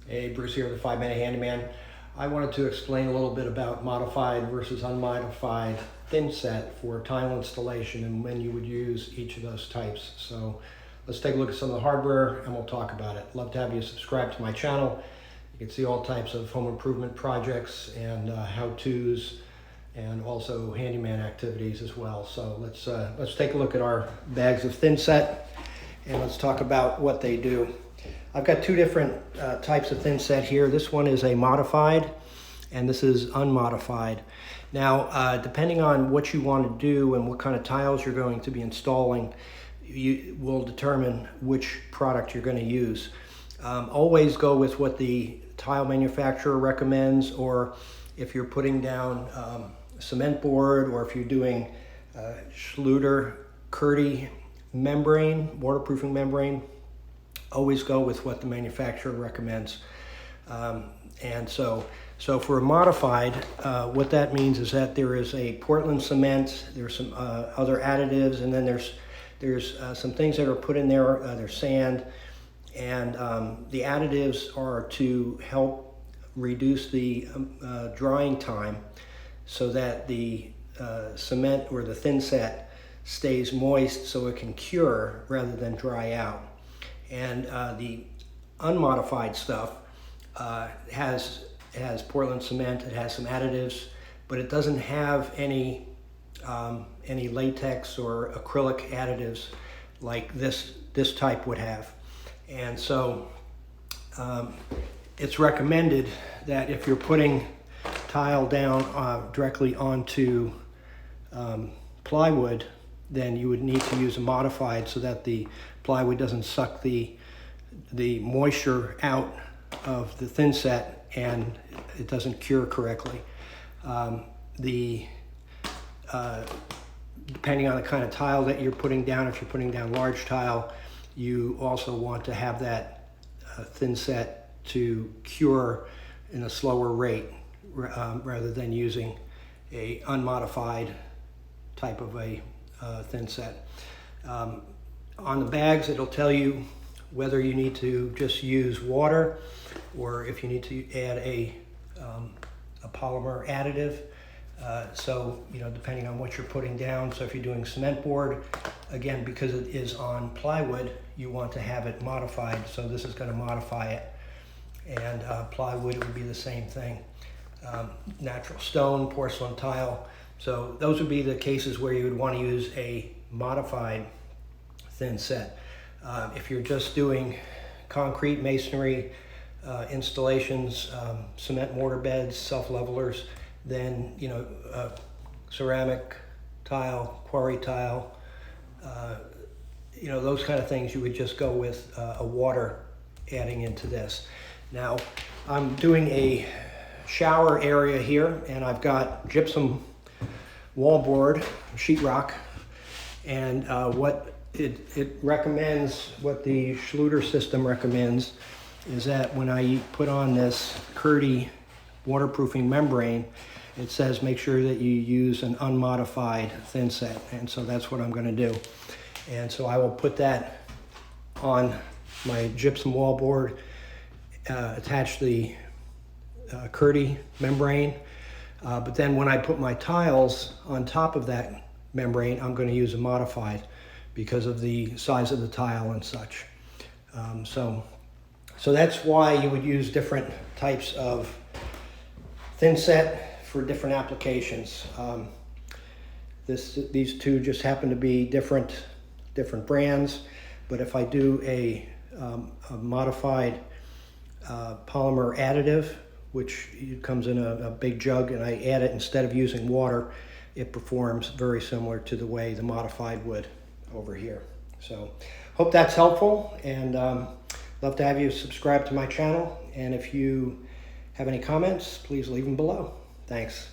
Hey, Bruce here, the 5-Minute Handyman. I wanted to explain a little bit about modified versus unmodified thin set for tile installation and when you would use each of those types. So let's take a look at some of the hardware and we'll talk about it. Love to have you subscribe to my channel. You can see all types of home improvement projects and how-tos and also handyman activities as well. So let's take a look at our bags of thin set and let's talk about what they do. I've got two different types of thin set here. This one is a modified and this is unmodified. Now, depending on what you want to do and what kind of tiles you're going to be installing, you will determine which product you're going to use. Always go with what the tile manufacturer recommends, or if you're putting down cement board, or if you're doing Schluter-Kerdi membrane, waterproofing membrane, always go with what the manufacturer recommends. And so for a modified, what that means is that there is a Portland cement, there's some other additives, and then there's some things that are put in there, there's sand, and the additives are to help reduce the drying time so that the cement or the thin set stays moist so it can cure rather than dry out. And the unmodified stuff has Portland cement, it has some additives, but it doesn't have any latex or acrylic additives like this type would have. And so it's recommended that if you're putting tile down directly onto plywood, then you would need to use a modified so that the plywood doesn't suck the moisture out of the thin set and it doesn't cure correctly. Depending on the kind of tile that you're putting down, if you're putting down large tile, you also want to have that thin set to cure in a slower rate rather than using a unmodified type of a thin set. On the bags, it'll tell you whether you need to just use water or if you need to add a polymer additive. So, depending on what you're putting down. So if you're doing cement board, again, because it is on plywood, you want to have it modified. So this is going to modify it. And plywood would be the same thing. Natural stone, porcelain tile. So those would be the cases where you would want to use a modified thin set. If you're just doing concrete masonry installations, cement mortar beds, self-levelers, then ceramic tile, quarry tile, those kind of things, you would just go with a water adding into this. Now I'm doing a shower area here and I've got gypsum wallboard, sheetrock, and what it recommends, what the Schluter system recommends, is that when I put on this Kerdi waterproofing membrane, it says make sure that you use an unmodified thin set, and so that's what I'm going to do. And so I will put that on my gypsum wallboard, attach the Kerdi membrane, but then when I put my tiles on top of that membrane, I'm going to use a modified because of the size of the tile and such. So that's why you would use different types of thin set for different applications. These two just happen to be different brands, but if I do a modified polymer additive, which comes in a big jug, and I add it instead of using water, it performs very similar to the way the modified would over here. So hope that's helpful, and love to have you subscribe to my channel, and if you have any comments, please leave them below. Thanks.